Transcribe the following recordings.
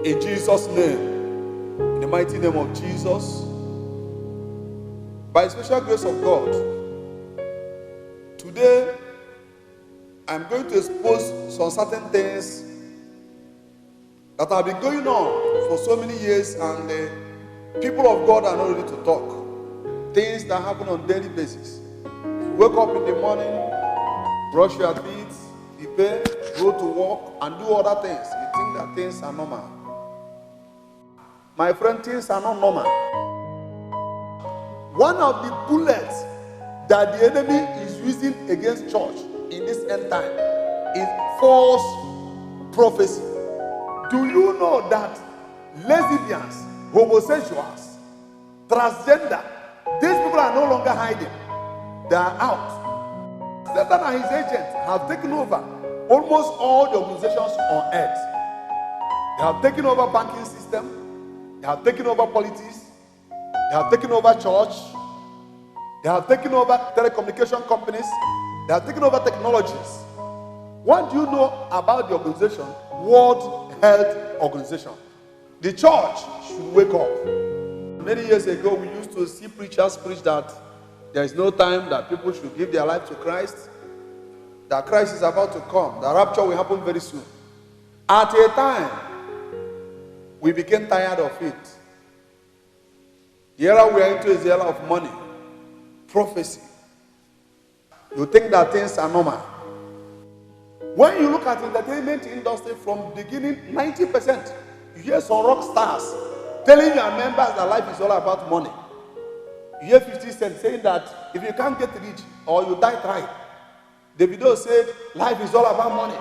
In Jesus' name, in the mighty name of Jesus, by the special grace of God, today I'm going to expose some certain things that have been going on for so many years, and the people of God are not ready to talk. Things that happen on a daily basis. You wake up in the morning, brush your teeth, prepare, go to work, and do other things. You think that things are normal. My friend, things are not normal. One of the bullets that the enemy is using against church in this end time is false prophecy. Do you know that lesbians, homosexuals, transgender, these people are no longer hiding? They are out. Satan and his agents have taken over almost all the organizations on earth. They have taken over banking system. They have taken over politics. They have taken over church. They have taken over telecommunication companies. They have taken over technologies. What do you know about the organization? World Health Organization. The church should wake up. Many years ago, we used to see preachers preach that there is no time that people should give their life to Christ, that Christ is about to come, the rapture will happen very soon. At a time, we became tired of it. The era we are into is the era of money, prophecy. You think that things are normal. When you look at the entertainment industry from beginning, 90%, you hear some rock stars telling your members that life is all about money. You hear 50 Cent saying that if you can't get rich or you die trying. Davido said life is all about money.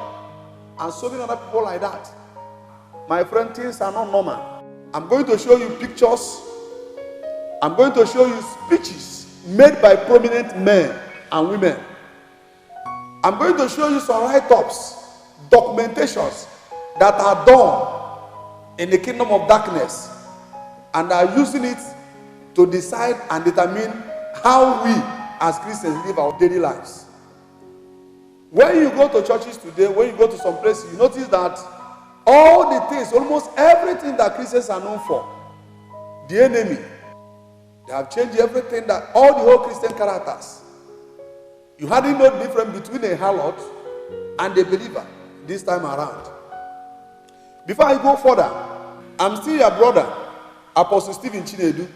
And so many other people like that. My friend, things are not normal. I'm going to show you pictures. I'm going to show you speeches made by prominent men and women. I'm going to show you some write-ups, documentations that are done in the kingdom of darkness and are using it to decide and determine how we as Christians live our daily lives. When you go to churches today, when you go to some places, you notice that all the things, almost everything that Christians are known for, the enemy, they have changed everything, that all the whole Christian characters. You hardly know the difference between a harlot and a believer this time around. Before I go further, I'm still your brother, Apostle Stephen Chinedu.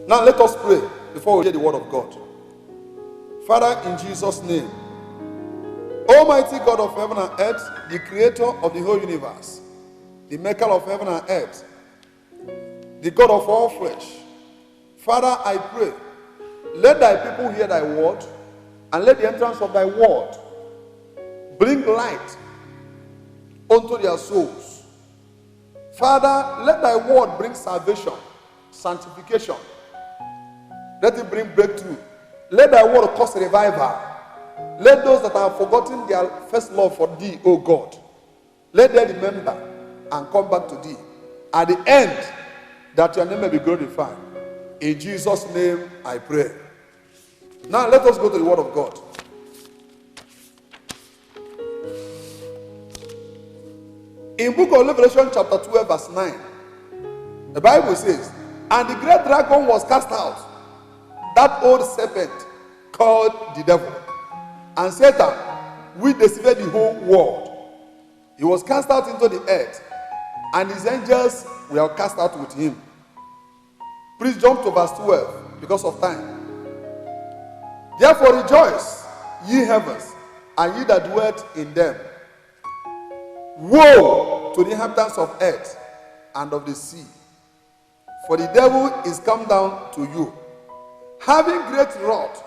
Now let us pray before we hear the word of God. Father, in Jesus' name, Almighty God of heaven and earth, the creator of the whole universe, the maker of heaven and earth, the God of all flesh, Father, I pray, let thy people hear thy word, and let the entrance of thy word bring light unto their souls. Father, let thy word bring salvation, sanctification. Let it bring breakthrough. Let thy word cause revival. Let those that have forgotten their first love for thee, O God, let them remember and come back to thee. At the end, that your name may be glorified. In Jesus' name I pray. Now let us go to the word of God. In book of Revelation chapter 12 verse 9, the Bible says, and the great dragon was cast out, that old serpent called the devil, and Satan, which deceived the whole world. He was cast out into the earth, and his angels were cast out with him. Please jump to verse 12 because of time. Therefore rejoice, ye heavens, and ye that dwelt in them. Woe to the inhabitants of earth and of the sea, for the devil is come down to you, having great wrath,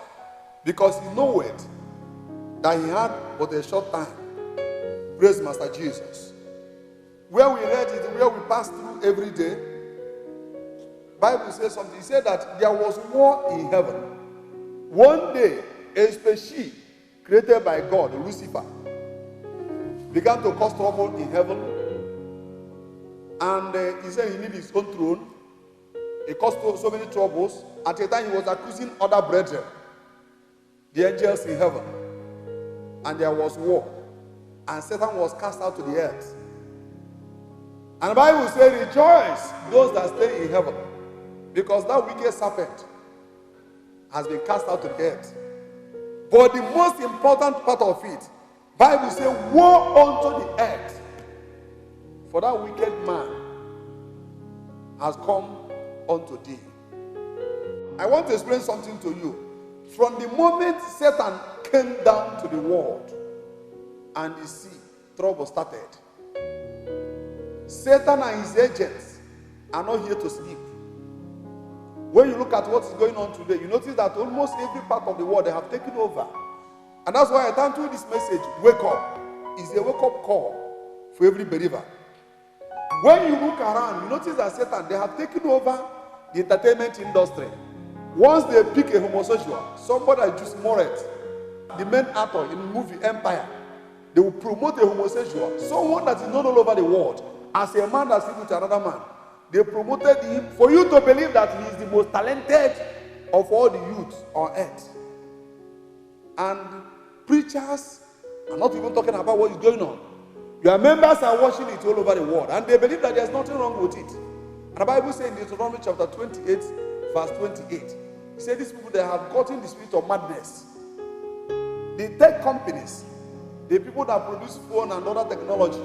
because he knoweth that he had but a short time. Praise Master Jesus. Where we read it, where we pass through every day, Bible says something. He said that there was war in heaven. One day, a species created by God, Lucifer, began to cause trouble in heaven. And he said he needed his own throne. He caused so many troubles. At a time, he was accusing other brethren, the angels in heaven. And there was war. And Satan was cast out to the earth. And the Bible says, rejoice those that stay in heaven, because that wicked serpent has been cast out to the earth. But the most important part of it, Bible says, woe unto the earth, for that wicked man has come unto thee. I want to explain something to you. From the moment Satan came down to the world and the sea, trouble started. Satan and his agents are not here to sleep. When you look at what is going on today, you notice that almost every part of the world they have taken over. And that's why I turn to this message, wake up. It's a wake-up call for every believer. When you look around, you notice that Satan, they have taken over the entertainment industry. Once they pick a homosexual, somebody like Juice Moret, the main actor in the movie Empire, they will promote a homosexual, someone that is known all over the world, as a man that's sleeping with another man. They promoted him for you to believe that he is the most talented of all the youths on earth. And preachers are not even talking about what is going on. Your members are watching it all over the world, and they believe that there's nothing wrong with it. And the Bible says in Deuteronomy chapter 28, verse 28, it said these people, they have gotten the spirit of madness. The tech companies, the people that produce phone and other technology,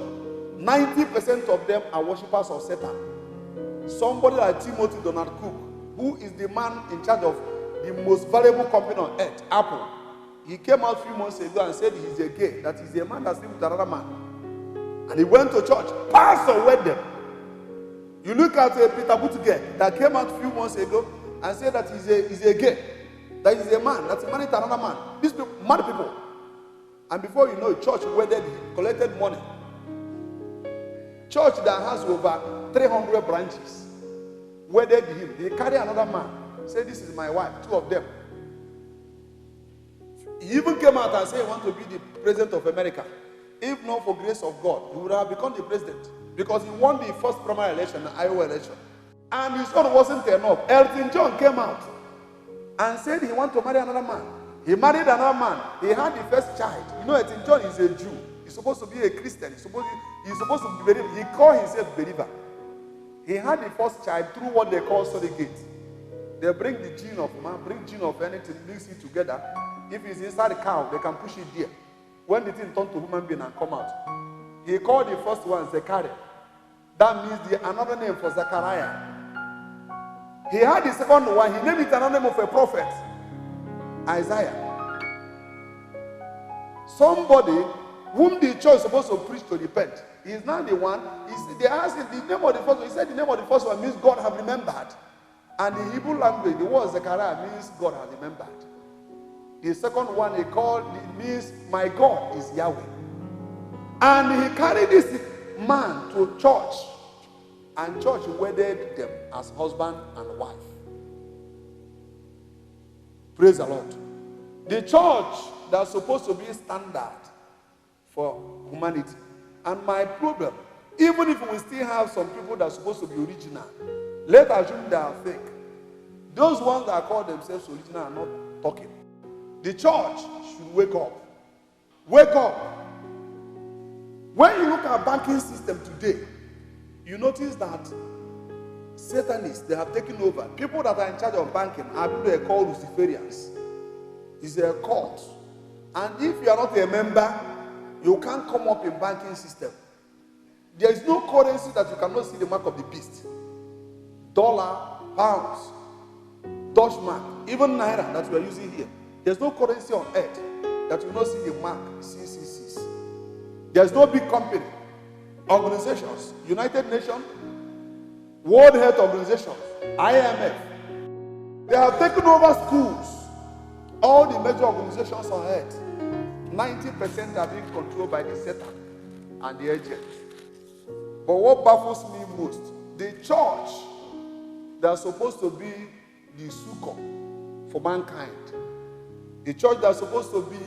90% of them are worshippers of Satan. Somebody like Timothy Donald Cook, who is the man in charge of the most valuable company on earth, Apple, he came out a few months ago and said he's a gay, that he's a man that sleeps with another man. And he went to church, pastor wed them. You look at Peter Buttigieg that came out a few months ago and said that he's a gay, that he's a man that's married to another man. These people, mad people. And before you know it, church wedded him, collected money. Church that has over 300 branches wedded him. They carry another man, say, this is my wife, two of them. He even came out and said he wants to be the president of America. If not for grace of God, he would have become the president, because he won the first primary election, the Iowa election. And his son wasn't enough. Elton John came out and said he wanted to marry another man. He married another man. He had the first child. You know, Elton John is a Jew. He's supposed to be a Christian. He's supposed to be believer. He called himself believer. He had the first child through what they call surrogate. They bring the gene of man, bring gene of anything, mix it together. If it's inside the cow, they can push it there. When the thing turns to human being and come out, he called the first one Zechariah. That means another name for Zechariah. He had the second one. He named it another name of a prophet, Isaiah. Somebody whom the church is supposed to preach to repent. He is not the one. They asked him the name of the first one. He said the name of the first one means God have remembered. And in Hebrew language, the word Zechariah means God has remembered. The second one he called, it means my God is Yahweh. And he carried this man to church, and church wedded them as husband and wife. Praise the Lord. The church that's supposed to be standard for humanity. And my problem, even if we still have some people that are supposed to be original, let's assume they are fake. Those ones that call themselves original are not talking. The church should wake up. Wake up. When you look at banking system today, you notice that Satanists, they have taken over. People that are in charge of banking are people they call Luciferians. It's a cult. And if you are not a member, you can't come up in banking system. There is no currency that you cannot see the mark of the beast. Dollar, pounds, Dutch mark, even Naira that we are using here. There's no currency on earth that will not see the mark CCCs. There's no big company, organizations, United Nations, World Health Organization, IMF. They have taken over schools. All the major organizations on earth, 90% are being controlled by the Satan and the agents. But what baffles me most, the church that's supposed to be the succor for mankind, the church that's supposed to be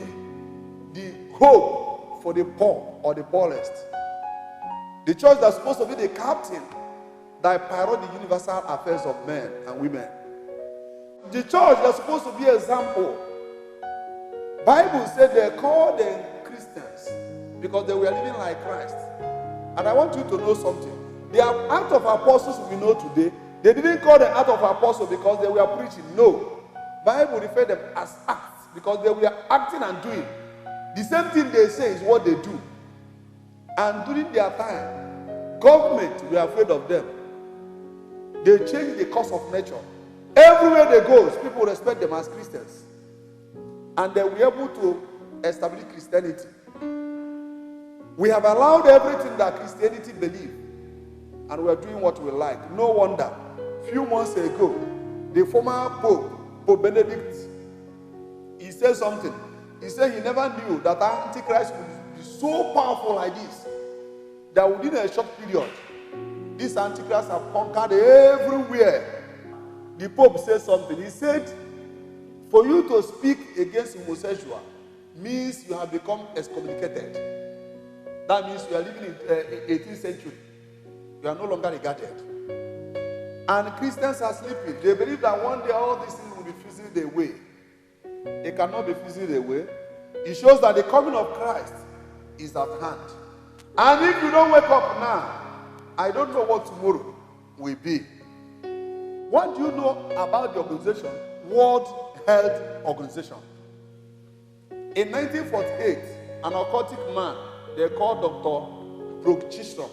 the hope for the poor or the poorest, the church that's supposed to be the captain that pilot the universal affairs of men and women, the church that's supposed to be an example. Bible said they called them Christians because they were living like Christ. And I want you to know something. The act of apostles we know today, they didn't call the act of apostles because they were preaching. No. Bible referred them as acts because they were acting and doing. The same thing they say is what they do. And during their time, government were afraid of them. They changed the course of nature. Everywhere they go, people respect them as Christians. And they were able to establish Christianity. We have allowed everything that Christianity believes, and we are doing what we like. No wonder, a few months ago, the former Pope, Pope Benedict, he said something. He said he never knew that Antichrist would be so powerful like this, that within a short period, these Antichrists have conquered everywhere. The Pope said something. He said, for you to speak against homosexual means you have become excommunicated. That means you are living in 18th century. You are no longer regarded. And Christians are sleeping. They believe that one day all these things will be fizzled away. They cannot be fizzled away. It shows that the coming of Christ is at hand. And if you don't wake up now, I don't know what tomorrow will be. What do you know about the organization, World Health Organization? In 1948, an occultic man, they called Dr. Brooke Chisholm,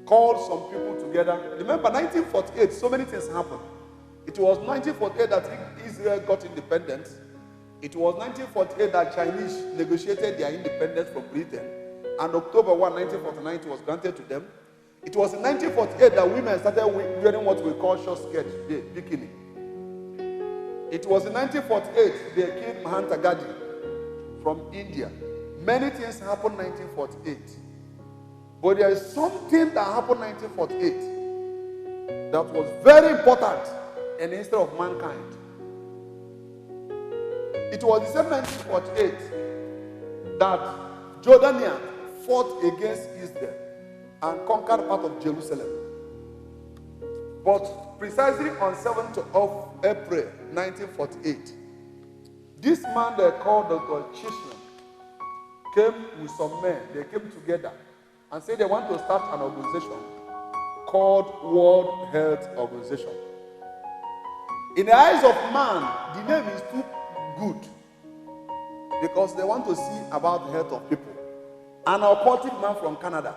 called some people together. Remember, 1948, so many things happened. It was 1948 that Israel got independence. It was 1948 that Chinese negotiated their independence from Britain. And October 1, 1949, it was granted to them. It was in 1948 that women started wearing what we call short skirts, bikini. It was in 1948 they killed Mahatma Gandhi from India. Many things happened in 1948. But there is something that happened in 1948 that was very important in the history of mankind. It was the same 1948 that Jordanians fought against Israel and conquered part of Jerusalem. But precisely on 7th of April 1948, this man they called Dr. Chisholm came with some men. They came together and said they want to start an organization called World Health Organization. In the eyes of man, the name is too good because they want to see about the health of people. An occultic man from Canada.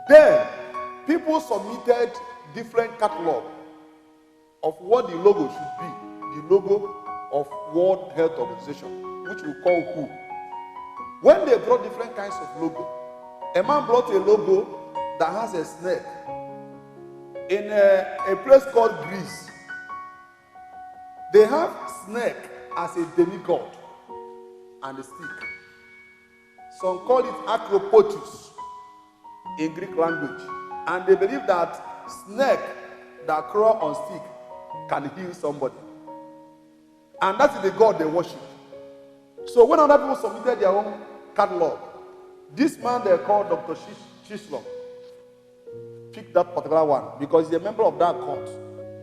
Then, people submitted different catalog of what the logo should be. The logo of World Health Organization, which we call WHO. When they brought different kinds of logo, a man brought a logo that has a snake in a place called Greece. They have snake as a demigod and a stick. Some call it Acropotus in Greek language. And they believe that snake that crawl on stick can heal somebody. And that is the God they worship. So when other people submitted their own catalog, this man they called Dr. Chisholm picked that particular one because he's a member of that court.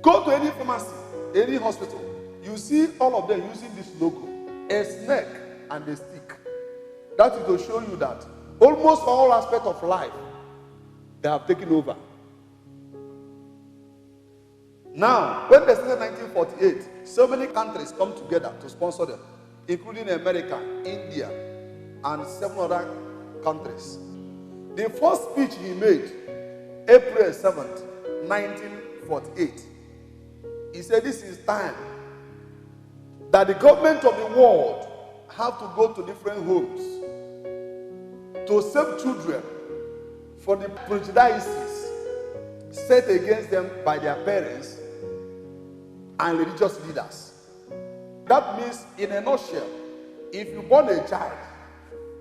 Go to any pharmacy, any hospital, you see all of them using this logo, a snake and a stick. That is to show you that almost all aspects of life they have taken over. Now, when they started 1948, so many countries come together to sponsor them, including America, India, and 7 other countries. The first speech he made, April 7th, 1948, he said this is time that the government of the world have to go to different homes to save children from the prejudices set against them by their parents and religious leaders. That means, in a nutshell, if you born a child,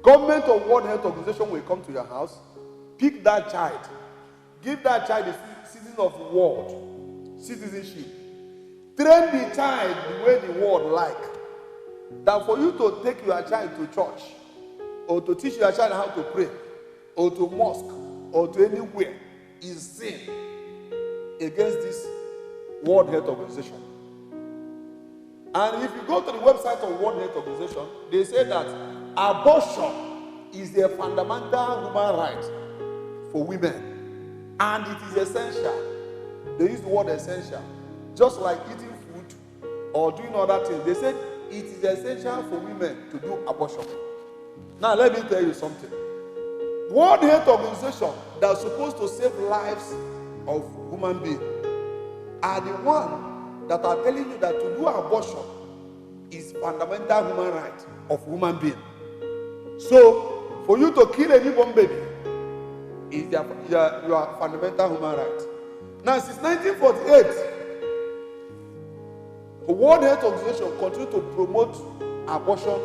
government or World Health Organization will come to your house, pick that child, give that child the citizen of the world, citizenship, train the child the way the world like. That for you to take your child to church, or to teach your child how to pray, or to mosque, or to anywhere, is sin against this World Health Organization. And if you go to the website of World Health Organization, they say that abortion is a fundamental human right for women. And it is essential. They use the word essential. Just like eating food or doing other things. They said it is essential for women to do abortion. Now let me tell you something. World Health Organization that's supposed to save lives of human beings are the ones that are telling you that to do abortion is fundamental human right of human being. So, for you to kill a newborn baby is your fundamental human right. Now, since 1948, the World Health Organization continued to promote abortion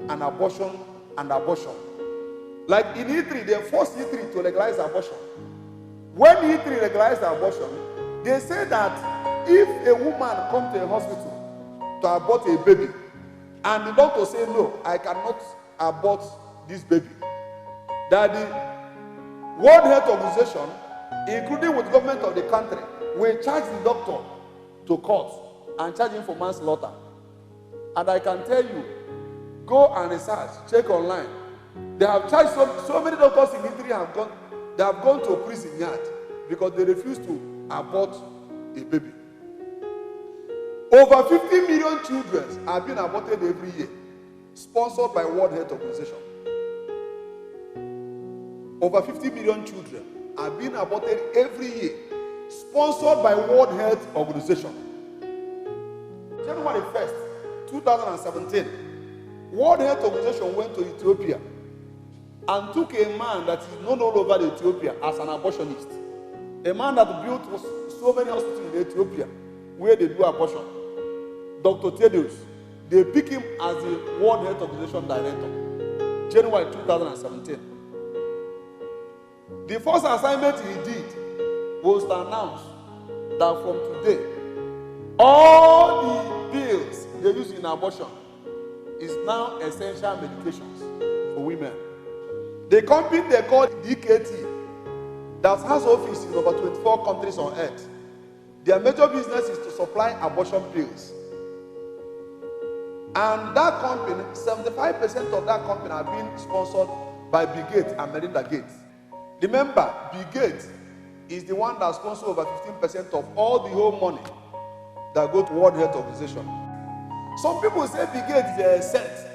and abortion and abortion. Like in Italy, they forced Italy to legalize abortion. When Italy legalized abortion, they say that if a woman comes to a hospital to abort a baby, and the doctor say, no, I cannot abort this baby, that the World Health Organization, including with the government of the country, will charge the doctor to court and charge him for manslaughter. And I can tell you, go and research, check online. They have charged so many doctors in Italy have gone to a prison yard because they refuse to abort a baby. Over 50 million children are being aborted every year, sponsored by World Health Organization. Over 50 million children are being aborted every year, sponsored by World Health Organization. January 1st, 2017, World Health Organization went to Ethiopia and took a man that is known all over Ethiopia as an abortionist. A man that built so many hospitals in Ethiopia where they do abortion. Dr. Tedros, they pick him as the World Health Organization director. January 2017. The first assignment he did was to announce that from today, all the pills they use in abortion is now essential medications for women. The company they call DKT that has office in over 24 countries on earth. Their major business is to supply abortion pills. And that company, 75% of that company are being sponsored by Bill Gates and Melinda Gates. Remember, Bill Gates is the one that sponsors over 15% of all the whole money that go to World Health Organization. Some people say Bill Gates is a saint.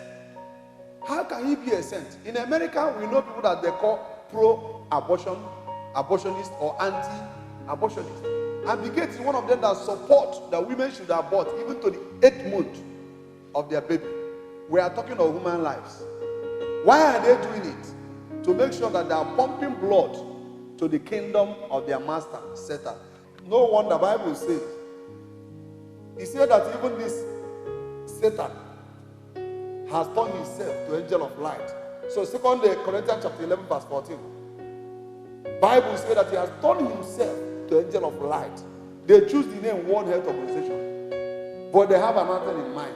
How can he be a saint? In America, we know people that they call pro-abortion, abortionist, or anti-abortionist. And Bill Gates is one of them that support that women should abort even to the 8th month of their baby. We are talking of human lives. Why are they doing it? To make sure that they are pumping blood to the kingdom of their master, Satan. No wonder the Bible says, he said that even this Satan has turned himself to angel of light. So 2 Corinthians chapter 11 verse 14. Bible says that he has turned himself to angel of light. They choose the name World Health Organization, but they have another in mind.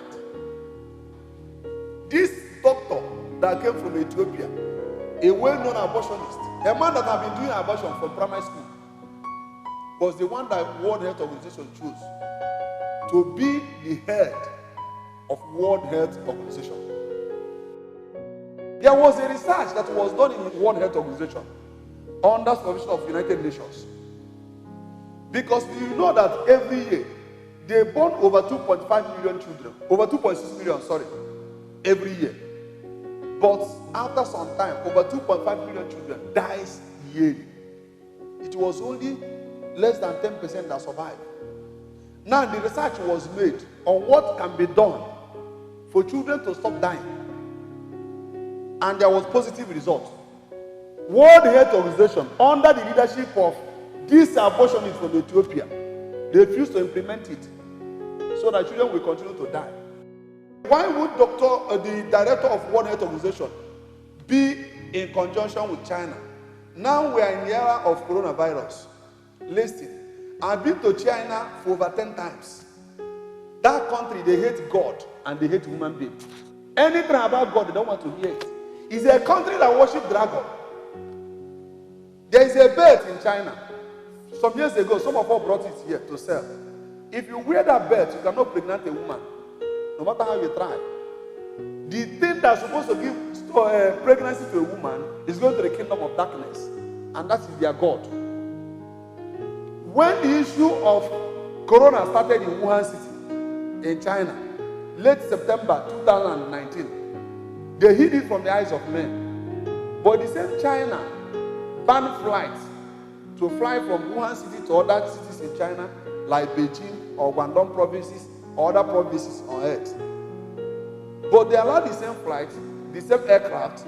This doctor that came from Ethiopia, a well-known abortionist, a man that had been doing abortion from primary school, was the one that World Health Organization chose to be the head of World Health Organization. There was a research that was done in World Health Organization under supervision of United Nations. Because you know that every year they born over 2.5 million children, over 2.6 million, every year. But after some time, over 2.5 million children dies yearly. It was only less than 10% that survived. Now the research was made on what can be done for children to stop dying. And there was positive result. World Health Organization, under the leadership of this abortionist from Ethiopia, they refused to implement it so that children will continue to die. Why would the director of World Health Organization be in conjunction with China? Now we are in the era of coronavirus. Listen, I've been to China for over 10 times. That country, they hate God and they hate human beings. Anything about God, they don't want to hear it. It's a country that worships dragon. There is a belt in China. Some years ago, some of us brought it here to sell. If you wear that belt, you cannot pregnant a woman, no matter how you try. The thing that's supposed to give pregnancy to a woman is going to the kingdom of darkness. and that is their God. When the issue of corona started in Wuhan City, in China, late September 2019, they hid it from the eyes of men. But the same China banned flights to fly from Wuhan City to other cities in China, like Beijing or Guangdong provinces or other provinces on earth. But they allowed the same flights, the same aircraft